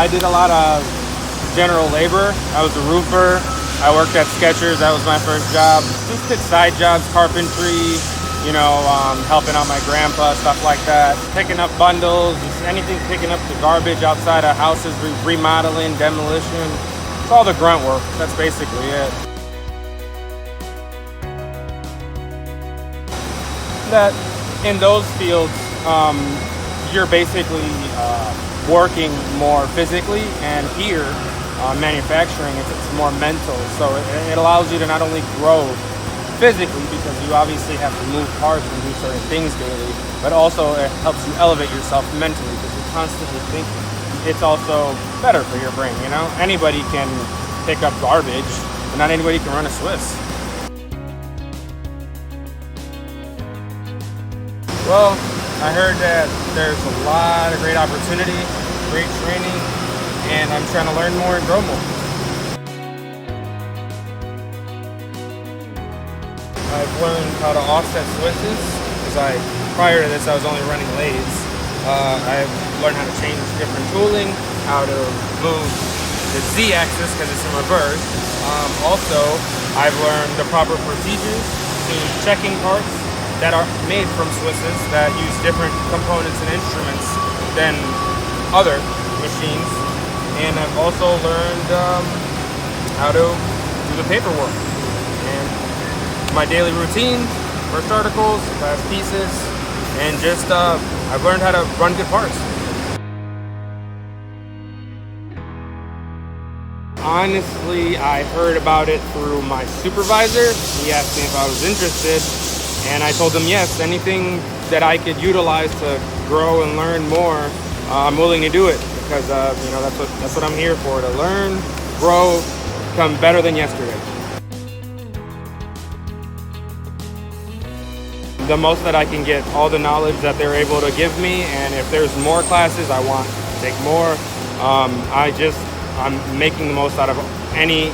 I did a lot of general labor. I was a roofer. I worked at Skechers. That was my first job. Just did side jobs, carpentry, helping out my grandpa, stuff like that. Picking up bundles, just anything, picking up the garbage outside of houses, remodeling, demolition. It's all the grunt work. That's basically it. That in those fields, you're basically working more physically, and here, manufacturing, it's more mental. So it allows you to not only grow physically, because you obviously have to move parts and do certain things daily, but also it helps you elevate yourself mentally because you're constantly thinking. It's also better for your brain, Anybody can pick up garbage, but not anybody can run a Swiss. Well, I heard that there's a lot of great opportunity, great training, and I'm trying to learn more and grow more. I've learned how to offset Swisses, because prior to this I was only running lathes. I've learned how to change different tooling, how to move the Z-axis because it's in reverse. Also, I've learned the proper procedures to checking parts that are made from Swisses that use different components and instruments than other machines. And I've also learned how to do the paperwork. And my daily routine, first articles, last pieces, and just I've learned how to run good parts. Honestly, I heard about it through my supervisor. He asked me if I was interested, and I told him yes, anything that I could utilize to grow and learn more, I'm willing to do it, because that's what I'm here for, to learn, grow, become better than yesterday. The most that I can get, all the knowledge that they're able to give me, and if there's more classes, I want to take more. I'm making the most out of any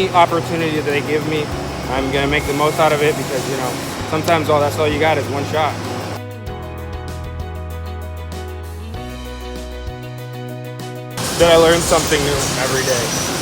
opportunity that they give me. I'm gonna make the most out of it, because sometimes that's all you got is one shot. That I learn something new every day.